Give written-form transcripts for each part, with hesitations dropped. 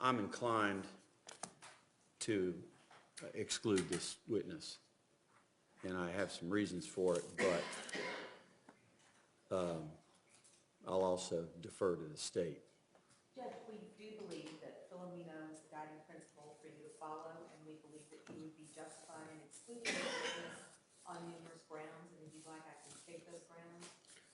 I'm inclined to exclude this witness, and I have some reasons for it, but I'll also defer to the state. Judge, we do believe that Philomeno is the guiding principle for you to follow, and we believe that you would be justified in excluding this witness on numerous grounds, and if you'd like, I can state those grounds.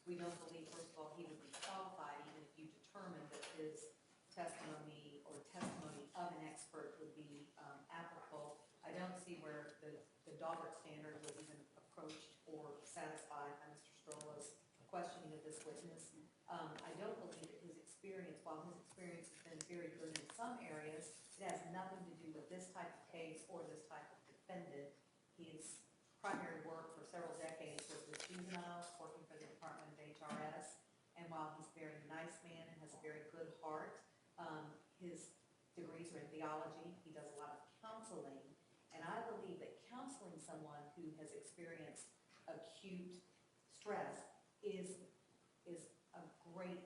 We don't believe, first of all, he would be qualified even if you determined that his testimony or testimony of an expert would be applicable. I don't see where the Daubert standard was even approached or satisfied by Mr. Strola's questioning of this witness. I don't believe that his experience, while his experience has been very good in some areas, it has nothing to do with this type of case or this type of defendant. His primary work for several decades was with juveniles, working for the Department of HRS, and while he's a very nice man and has a very good heart, his degrees are in theology. He does a lot of counseling, and I believe that counseling someone who has experienced acute stress is a great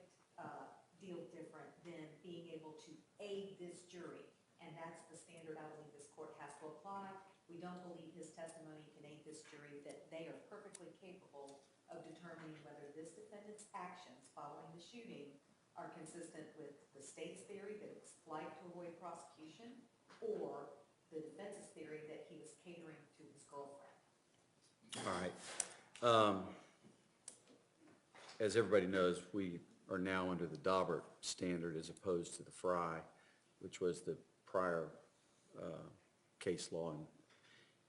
deal different than being able to aid this jury, and that's the standard I believe this court has to apply. We don't believe his testimony can aid this jury, that they are perfectly capable of determining whether this defendant's actions following the shooting are consistent with the state's theory that it was flight to avoid prosecution, or the defense's theory that he was catering to his girlfriend. All right. As everybody knows, we are now under the Daubert standard as opposed to the Fry, which was the prior case law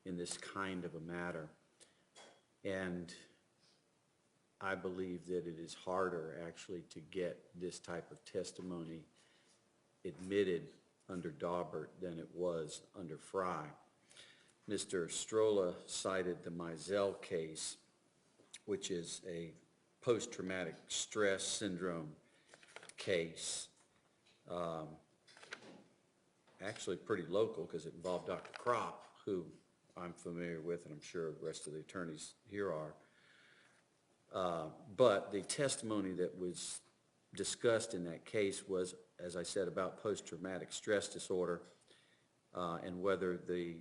in this kind of a matter. And I believe that it is harder actually to get this type of testimony admitted under Daubert than it was under Fry. Mr. Strola cited the Mizell case, which is a post-traumatic stress syndrome case, actually pretty local because it involved Dr. Kropp, who I'm familiar with, and I'm sure the rest of the attorneys here are. But the testimony that was discussed in that case was, as I said, about post-traumatic stress disorder and whether the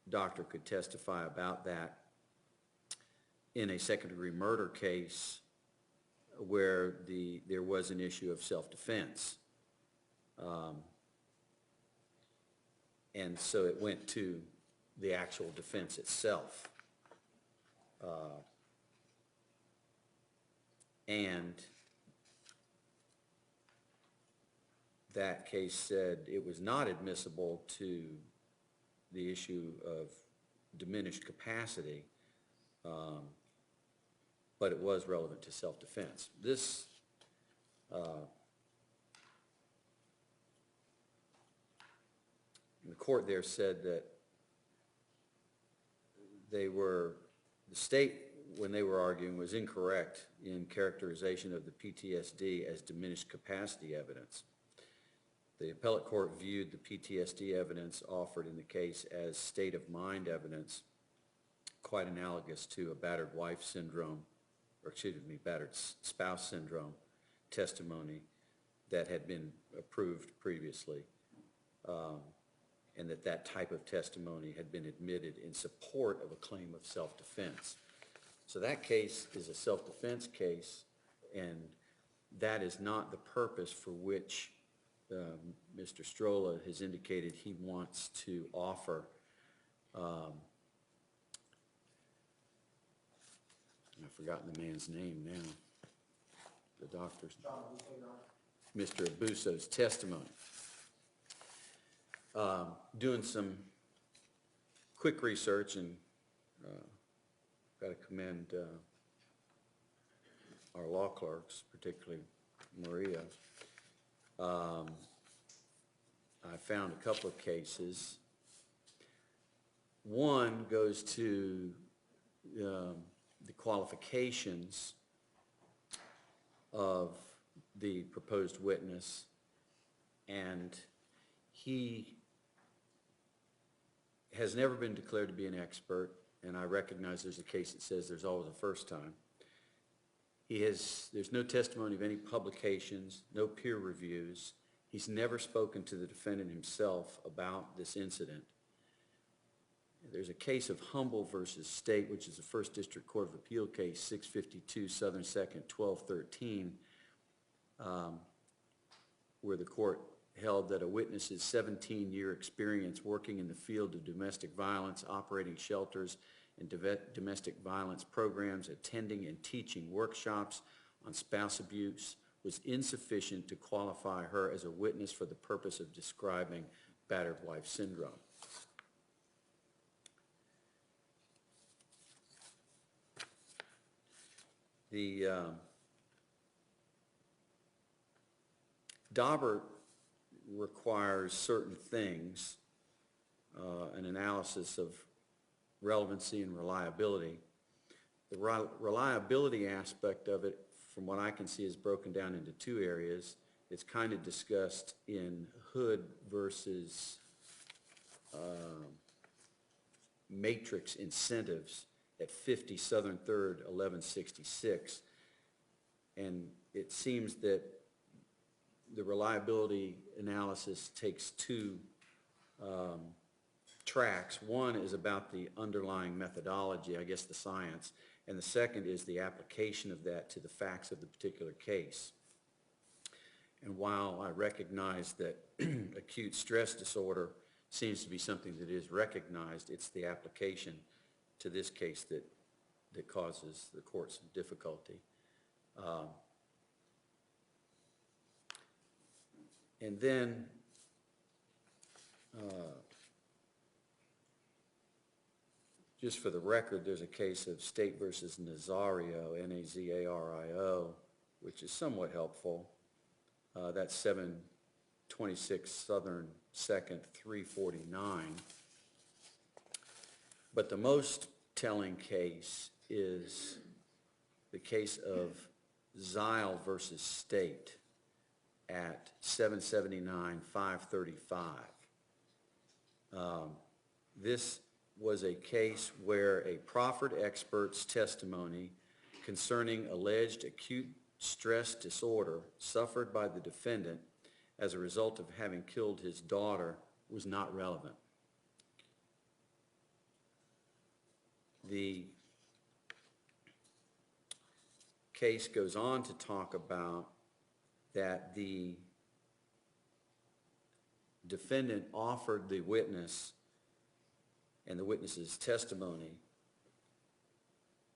doctor could testify about that in a second-degree murder case where there was an issue of self-defense. And so it went to the actual defense itself. And that case said it was not admissible to the issue of diminished capacity, but it was relevant to self-defense. This the court there said that the state, when they were arguing, was incorrect in characterization of the PTSD as diminished capacity evidence. The appellate court viewed the PTSD evidence offered in the case as state of mind evidence, quite analogous to a battered wife syndrome, or excuse me, battered spouse syndrome testimony that had been approved previously, and that type of testimony had been admitted in support of a claim of self-defense. So that case is a self-defense case, and that is not the purpose for which Mr. Strola has indicated he wants to offer. I've forgotten the man's name now. The doctor's. Mr. Abuso's testimony. Doing some quick research, and got to commend our law clerks, particularly Maria. I found a couple of cases. One goes to the qualifications of the proposed witness, and he has never been declared to be an expert, and I recognize there's a case that says there's always a first time. There's no testimony of any publications, no peer reviews. He He's never spoken to the defendant himself about this incident. There's a case of Humble versus State, which is a First District Court of Appeal case, 652 Southern 2nd, 1213, where the court held that a witness's 17-year experience working in the field of domestic violence, operating shelters and domestic violence programs, attending and teaching workshops on spouse abuse was insufficient to qualify her as a witness for the purpose of describing battered wife syndrome. The Daubert requires certain things, an analysis of relevancy and reliability. The reliability aspect of it, from what I can see, is broken down into two areas. It's kind of discussed in Hood versus Matrix Incentives at 50 Southern 3rd, 1166. And it seems that the reliability analysis takes two tracks. One is about the underlying methodology, I guess the science, and the second is the application of that to the facts of the particular case. And while I recognize that acute stress disorder seems to be something that is recognized, it's the application to this case that causes the court some difficulty. And then just for the record, there's a case of State versus Nazario, N-A-Z-A-R-I-O, which is somewhat helpful. That's 726 Southern 2nd, 349. But the most telling case is the case of Zile versus State at 779, 535. This was a case where a proffered expert's testimony concerning alleged acute stress disorder suffered by the defendant as a result of having killed his daughter was not relevant. The case goes on to talk about that the defendant offered the witness and the witness's testimony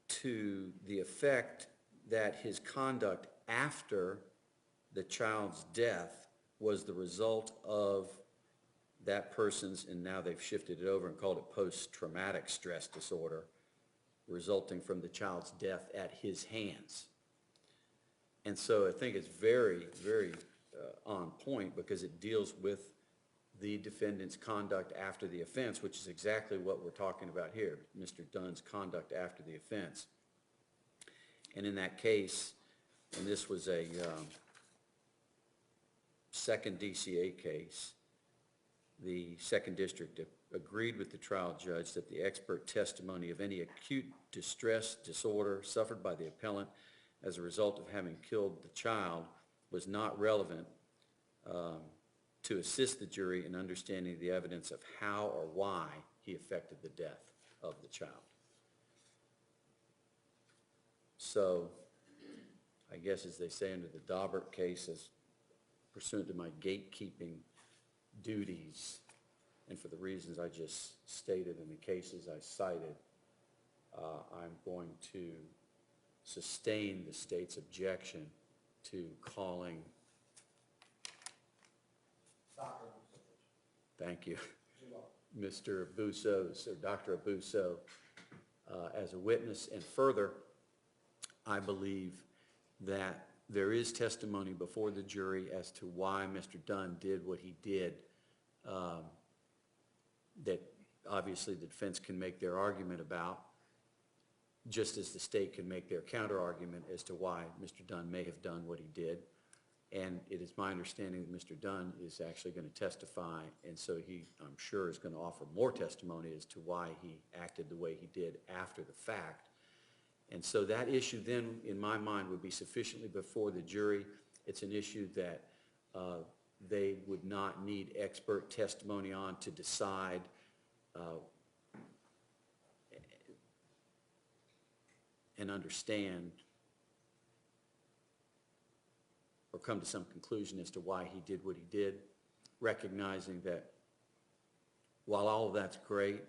to the effect that his conduct after the child's death was the result of that person's, and now they've shifted it over and called it post-traumatic stress disorder, resulting from the child's death at his hands. And so I think it's very, very on point because it deals with the defendant's conduct after the offense, which is exactly what we're talking about here, Mr. Dunn's conduct after the offense. And in that case, and this was a second DCA case, the second district agreed with the trial judge that the expert testimony of any acute distress disorder suffered by the appellant as a result of having killed the child was not relevant to assist the jury in understanding the evidence of how or why he affected the death of the child. So I guess as they say under the Daubert case, as pursuant to my gatekeeping duties and for the reasons I just stated in the cases I cited, I'm going to sustain the state's objection to calling. Thank you. Mr. Abuso, or Dr. Abuso, as a witness. And further, I believe that there is testimony before the jury as to why Mr. Dunn did what he did, that obviously the defense can make their argument about, just as the state can make their counter-argument as to why Mr. Dunn may have done what he did. And it is my understanding that Mr. Dunn is actually going to testify, and so he, I'm sure, is going to offer more testimony as to why he acted the way he did after the fact. And so that issue then, in my mind, would be sufficiently before the jury. It's an issue that they would not need expert testimony on to decide and understand or come to some conclusion as to why he did what he did, recognizing that while all of that's great,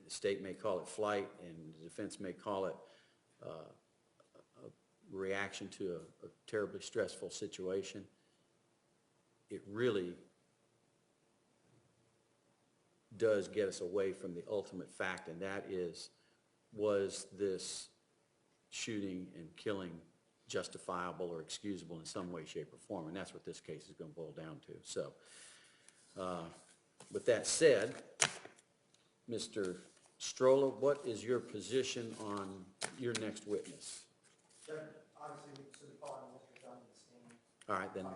the state may call it flight and the defense may call it a reaction to a terribly stressful situation, it really does get us away from the ultimate fact, and that is, was this shooting and killing justifiable or excusable in some way, shape, or form? And that's what this case is going to boil down to. So, with that said, Mr. Stroller, what is your position on your next witness? Judge, obviously, we should have called Mr. Dunn to the stand. All right, then, I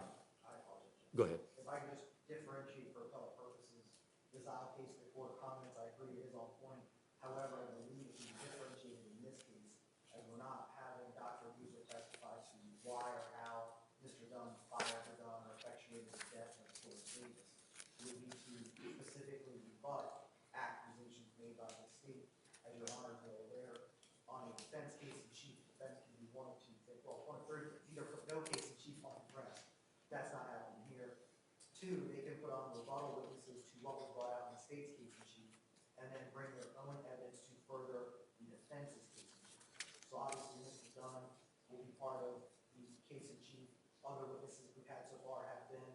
apologize. go ahead. If I could just differentiate for appellate purposes, the Zile case, the court comments, I agree it is on point. However, I believe it can be differentiated in this case, as we're not having Dr. Buser testify to why or how Mr. Dunn fired the gun or effectuated his death in a sort of status. We would need to specifically rebut accusations made by the state. As your honors are aware, on a defense case in chief, defense can be one of two things. Well, one of three, either put no case in chief on the rest. That's not happening here. Two, they can put on rebuttal witnesses to what was brought out in the state's case in chief, and then bring their own evidence to further the defense's case in chief. So obviously, Mr. Dunn will be part of the case in chief. Other witnesses we've had so far have been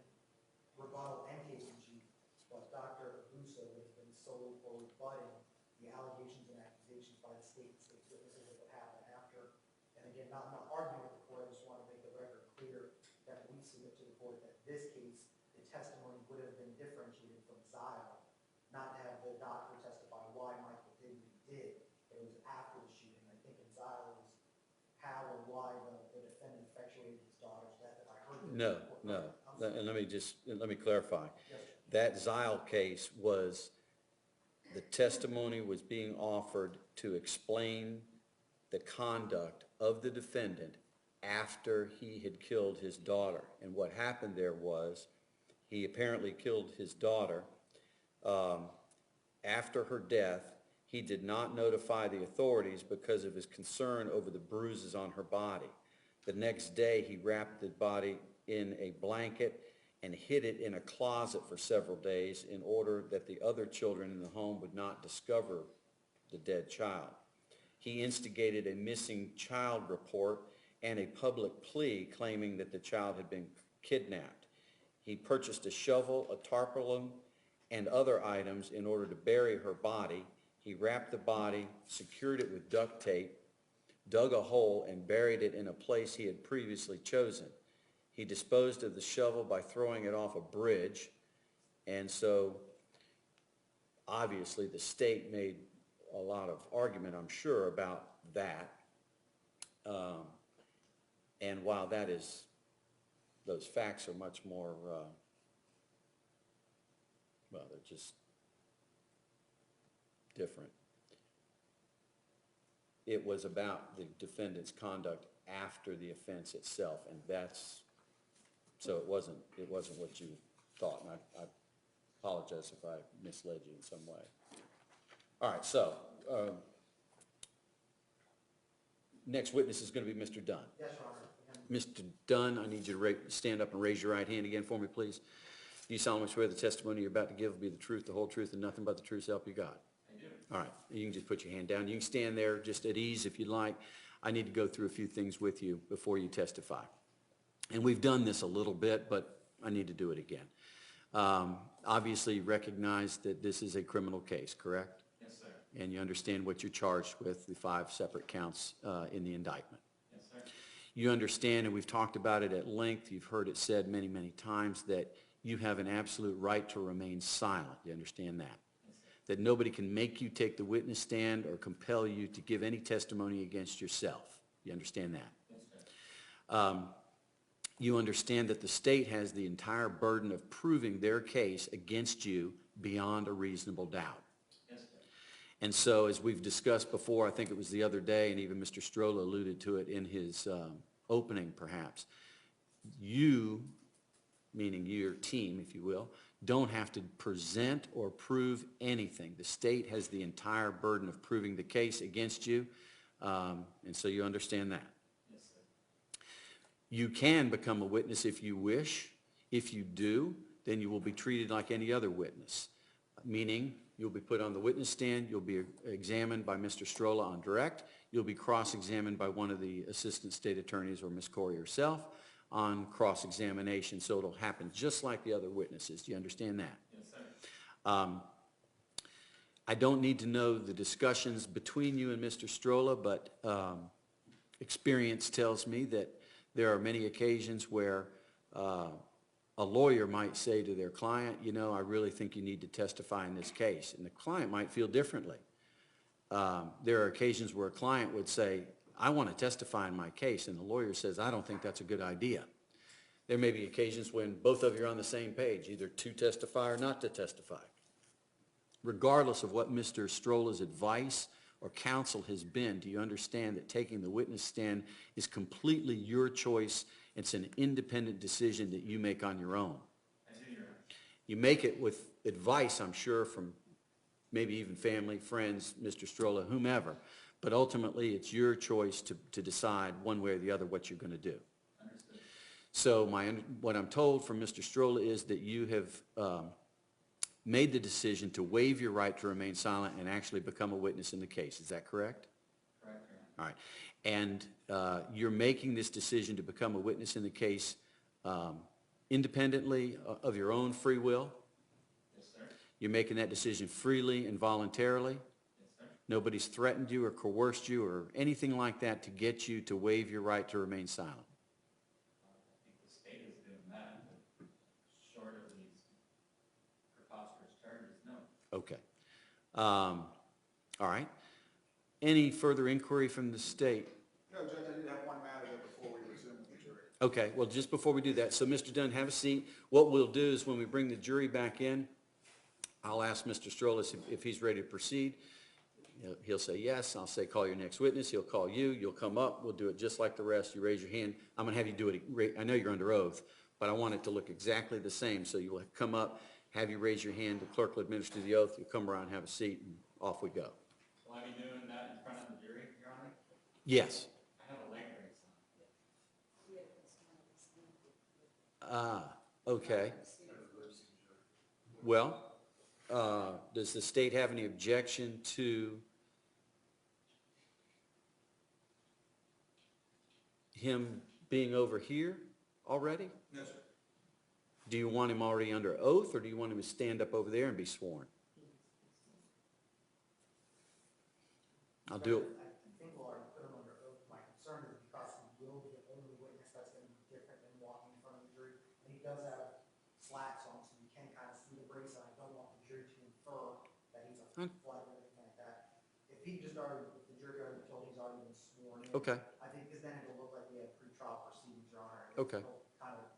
rebuttal and case in chief, but Dr. Buser has been solely for rebutting the allegations and accusations by the state's witnesses of what happened after. And again, not arguing with the court, I just want to make the record clear that we submit to the court that this case, the testimony would have been differentiated from Zile, not to have the doctor testify why Michael did what he did. It was after the shooting. I think in Zile it was how or why the defendant effectuated his daughter's death. If I heard No. And let me clarify. Yes. That Zile case was, the testimony was being offered to explain the conduct of the defendant after he had killed his daughter. And what happened there was, he apparently killed his daughter. After her death, he did not notify the authorities because of his concern over the bruises on her body. The next day, he wrapped the body in a blanket and hid it in a closet for several days in order that the other children in the home would not discover the dead child. He instigated a missing child report and a public plea claiming that the child had been kidnapped. He purchased a shovel, a tarpaulin, and other items in order to bury her body. He wrapped the body, secured it with duct tape, dug a hole, and buried it in a place he had previously chosen. He disposed of the shovel by throwing it off a bridge, and so obviously the state made a lot of argument, I'm sure, about that. And while that is, those facts are much more, well, they're just different. It was about the defendant's conduct after the offense itself, and that's, so it wasn't what you thought, and I apologize if I misled you in some way. All right, so next witness is going to be Mr. Dunn. Yes, Your Honor. Mr. Dunn, I need you to stand up and raise your right hand again for me, please. Do you solemnly swear the testimony you're about to give will be the truth, the whole truth, and nothing but the truth, so help you God? I do. All right, you can just put your hand down. You can stand there just at ease if you'd like. I need to go through a few things with you before you testify. And we've done this a little bit, but I need to do it again. Obviously, you recognize that this is a criminal case, correct? Yes, sir. And you understand what you're charged with, the 5 separate counts in the indictment. Yes, sir. You understand, and we've talked about it at length, you've heard it said many, many times, that you have an absolute right to remain silent. You understand that? Yes, sir. That nobody can make you take the witness stand or compel you to give any testimony against yourself. You understand that? Yes, sir. You understand that the state has the entire burden of proving their case against you beyond a reasonable doubt. Yes, sir. And so, as we've discussed before, I think it was the other day, and even Mr. Strolla alluded to it in his opening perhaps, you meaning your team, if you will, don't have to present or prove anything. The state has the entire burden of proving the case against you, and so you understand that. Yes, sir. You can become a witness if you wish. If you do, then you will be treated like any other witness, meaning you'll be put on the witness stand, you'll be examined by Mr. Strolla on direct, you'll be cross-examined by one of the assistant state attorneys or Ms. Corey herself on cross-examination, so it'll happen just like the other witnesses. Do you understand that? Yes, sir. I don't need to know the discussions between you and Mr. Strolla, but experience tells me that there are many occasions where a lawyer might say to their client, you know, I really think you need to testify in this case, and the client might feel differently. There are occasions where a client would say, I want to testify in my case, and the lawyer says, I don't think that's a good idea. There may be occasions when both of you are on the same page, either to testify or not to testify. Regardless of what Mr. Strolla's advice or counsel has been, do you understand that taking the witness stand is completely your choice? It's an independent decision that you make on your own. I do, Your Honor. You make it with advice, I'm sure, from maybe even family, friends, Mr. Strolla, whomever, but ultimately it's your choice to decide one way or the other what you're going to do. Understood. So what I'm told from Mr. Strolla is that you have made the decision to waive your right to remain silent and actually become a witness in the case. Is that correct? Correct, Your Honor. All right. And you're making this decision to become a witness in the case independently of your own free will? Yes, sir. You're making that decision freely and voluntarily? Yes, sir. Nobody's threatened you or coerced you or anything like that to get you to waive your right to remain silent? I think the state is doing that, but short of these preposterous charges, no. Okay. All right. Any further inquiry from the state? No, Judge, I did have one matter there before we resume with the jury. Okay, well, just before we do that, so Mr. Dunn, have a seat. What we'll do is when we bring the jury back in, I'll ask Mr. Strolla if he's ready to proceed. He'll say yes. I'll say call your next witness. He'll call you. You'll come up. We'll do it just like the rest. You raise your hand. I'm going to have you do it. I know you're under oath, but I want it to look exactly the same. So you'll come up, have you raise your hand. The clerk will administer the oath. You'll come around, have a seat, and off we go. Will I be doing that in front of the jury, Your Honor? Yes. I have a leg brace on. Okay. Well, does the state have any objection to him being over here already? No, sir. Do you want him already under oath, or do you want him to stand up over there and be sworn? I'll do it. I think we'll already put him under oath. My concern is because he will be the only witness that's going to be different than walking in front of the jury. And he does have slacks on, so you can kind of see the brace, and I don't want the jury to infer that he's a flight or anything like that. If he just already, if the jury already told he's already been sworn in. Okay. I think, because then it'll look like we have pre-trial proceedings, Your Honor. Okay. It'll kind of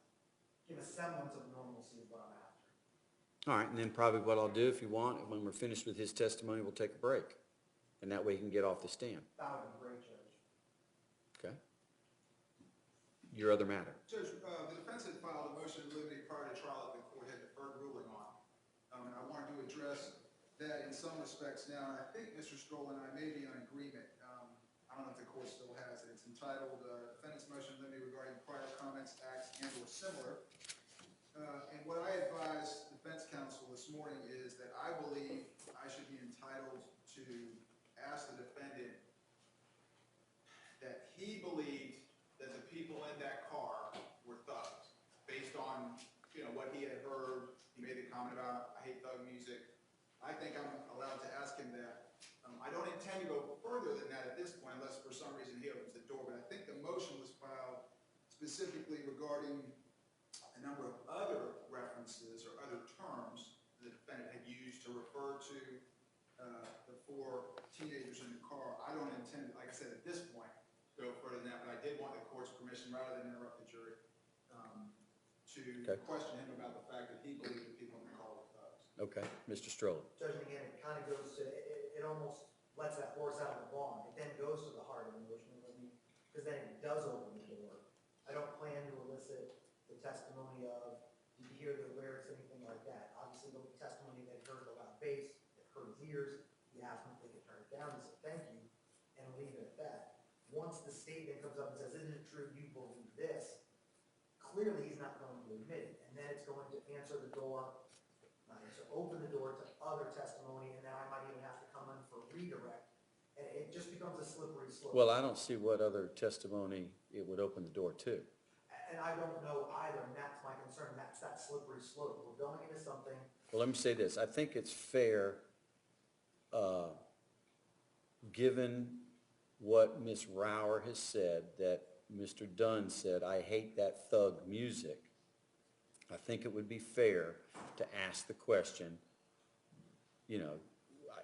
give a semblance of normalcy is what I'm after. All right, and then probably what I'll do, if you want, when we're finished with his testimony, we'll take a break. And that way he can get off the stand. That would be great, Judge. Okay? Your other matter. Judge, the defense had filed a motion to eliminate prior to trial that the court had deferred ruling on. And I wanted to address that in some respects now. And I think Mr. Strolla and I may be on agreement. I don't know if the court still has it. It's entitled Defendant's Motion to Eliminate Regarding Prior Comments, Acts, and or Similar. And what I advised defense counsel this morning is that I believe I should be entitled to ask the defendant that he believed that the people in that car were thugs, based on, what he had heard. He made the comment about, I hate thug music. I think I'm allowed to ask him that. I don't intend to go further than that at this point, unless for some reason he opens the door, but I think the motion was filed specifically regarding a number of other references or other terms the defendant had used to refer to the four teenagers in the car. I don't intend, like I said, at this point, to go further than that, but I did want the court's permission, rather than interrupt the jury, to question him about the fact that he believed the people in the car were thugs. Okay, Mr. Strolla. Judge, and again, it kind of goes to, it almost lets that horse out of the barn. It then goes to the heart of the motion, because then it does open the door. I don't plan to elicit the testimony of Did you hear the lyrics, anything like that? Obviously, there'll be testimony that he heard the loud bass, that hurt his ears. He asked him if they could turn it down. He said, thank you, and leave it at that. Once the state then comes up and says, isn't it true you believe this? Clearly, he's not going to admit it, and then it's going to answer the door, to open the door to other testimony, and then I might even have to come in for redirect, and it just becomes a slippery slope. Well, I don't see what other testimony it would open the door to. And I don't know either, and that's my concern, that's that slippery slope. We're going into something, Well, let me say this. I think it's fair, given what Ms. Rauer has said, that Mr. Dunn said, I hate that thug music. I think it would be fair to ask the question, you know,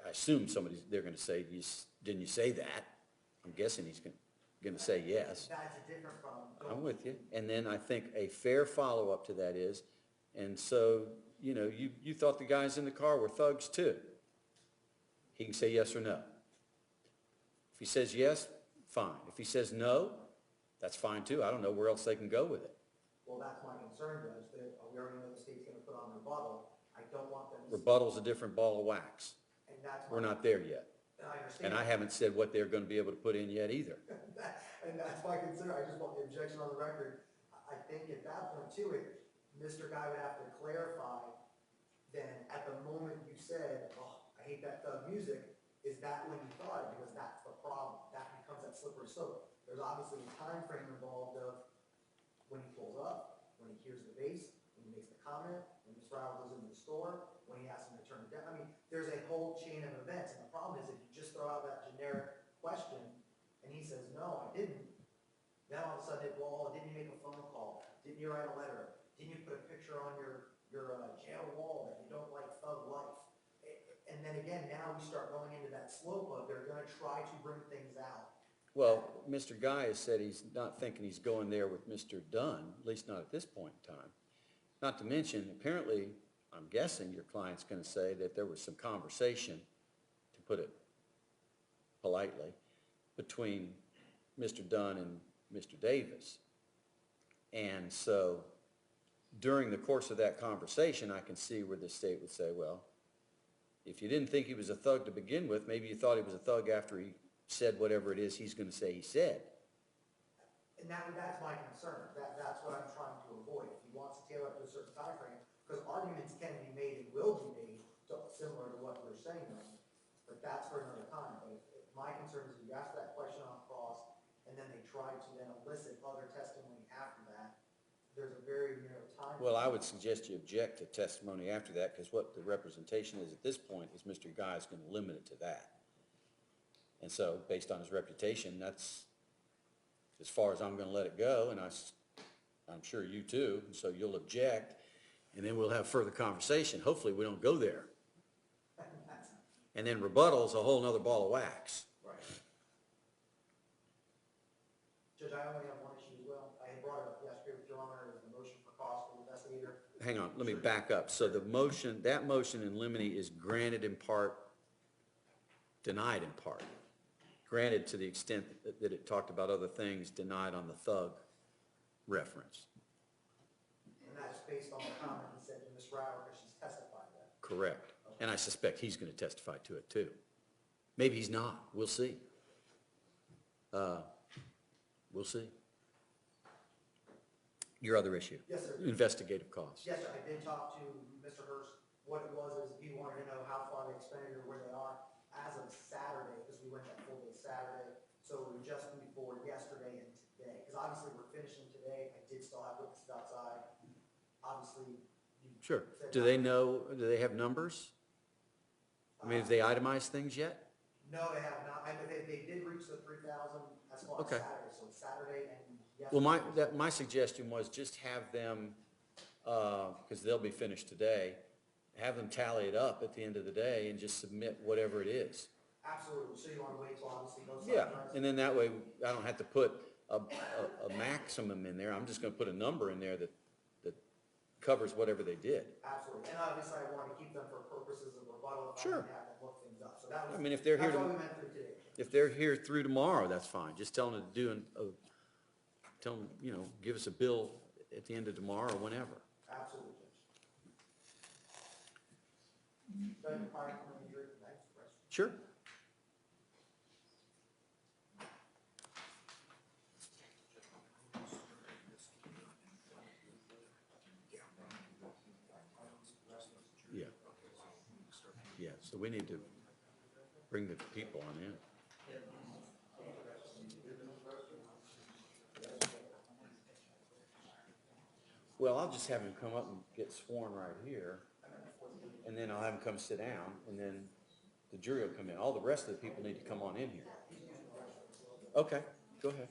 I assume they're going to say, didn't you say that? I'm guessing he's going to say yes. that's a different problem. I'm with you. And then I think a fair follow-up to that is, and so, you know, you thought the guys in the car were thugs too. He can say yes or no. If he says yes, fine. If he says no, that's fine too. I don't know where else they can go with it. Well, that's my concern, Judge, that we already know the state's gonna put on rebuttal. I don't want them to. Rebuttal's a different ball of wax. And that's We're my, not there yet. and I understand. And I haven't said what they're going to be able to put in yet either. And that's my concern, I just want the objection on the record. I think at that point too, Mr. Guy would have to clarify, then at the moment you said, oh, I hate that thug music, is that when you thought it? Because that's the problem, that becomes that slippery slope. There's obviously a time frame involved of when he pulls up, when he hears the bass, when he makes the comment, when Ms. Rowell goes into the store, when he asks him to turn it down. I mean, there's a whole chain of events, and the problem is if you just throw out that generic question, and he says, no, I didn't, then all of a sudden, well, didn't you make a phone call? Didn't you write a letter? Didn't you put a picture on your jail wall that you don't like thug life? And then again, now we start going into that slope of they're gonna try to bring things out. Well, Mr. Guy has said he's not thinking he's going there with Mr. Dunn, at least not at this point in time. Not to mention, apparently, I'm guessing your client's going to say that there was some conversation, to put it politely, between Mr. Dunn and Mr. Davis. And so during the course of that conversation, I can see where the state would say, well, if you didn't think he was a thug to begin with, maybe you thought he was a thug after he said whatever it is he's going to say he said. And that's my concern. That's what I'm trying to avoid. If he wants to tailor it to a certain time frame, because arguments can be made and will be made, similar to what you're saying, but that's for another time. But if my concern is you ask that question on cross, and then they try to then elicit other testimony after that, there's a very narrow time. Well, I would suggest you object to testimony after that, because what the representation is at this point is Mr. Guy is going to limit it to that. And so, based on his reputation, that's as far as I'm going to let it go, and I'm sure you too, and so you'll object, and then we'll have further conversation. Hopefully, we don't go there. And then rebuttal's a whole nother ball of wax. Right. Judge, I only have one issue as well. I had brought it up yesterday with Your Honor, the motion for cost for the investigator. Hang on, let me back up. So the motion, that motion in limine is granted in part, denied in part. Granted to the extent that it talked about other things, denied on the thug reference. And that's based on the comment he said to Ms. Rauer, because she's testified that. Correct. And I suspect he's going to testify to it too. Maybe he's not. We'll see. We'll see. Your other issue? Yes, sir. Investigative costs. Yes, sir. I did talk to Mr. Hurst. What it was is he wanted to know how far they expended or where they are as of Saturday, because we went that full day Saturday. So it would just be for yesterday and today. Because obviously we're finishing today. I did still have witnesses outside. Obviously. Sure. Do they know, do they have numbers? I mean, have they itemized things yet? No, they have not. They did reach the 3,000 as far as Okay. Saturday. So it's Saturday and yesterday. Well, my suggestion was just have them, because they'll be finished today, have them tally it up at the end of the day and just submit whatever it is. Absolutely. So you want to wait till obviously both sides? Yeah, rise? and then that way, I don't have to put a maximum in there. I'm just going to put a number in there that covers whatever they did. Absolutely. And obviously I want to keep them for purposes of rebuttal. If Sure. I need to have them look things up. So that was, I mean, if they're here that's all to, we meant for today. if they're here through tomorrow, that's fine. Just tell them to tell them, give us a bill at the end of tomorrow or whenever. Absolutely. Sure. Yeah. Yeah, so we need to bring the people on in. Well, I'll just have him come up and get sworn right here, and then I'll have him come sit down, and then the jury will come in. All the rest of the people need to come on in here. Okay, go ahead.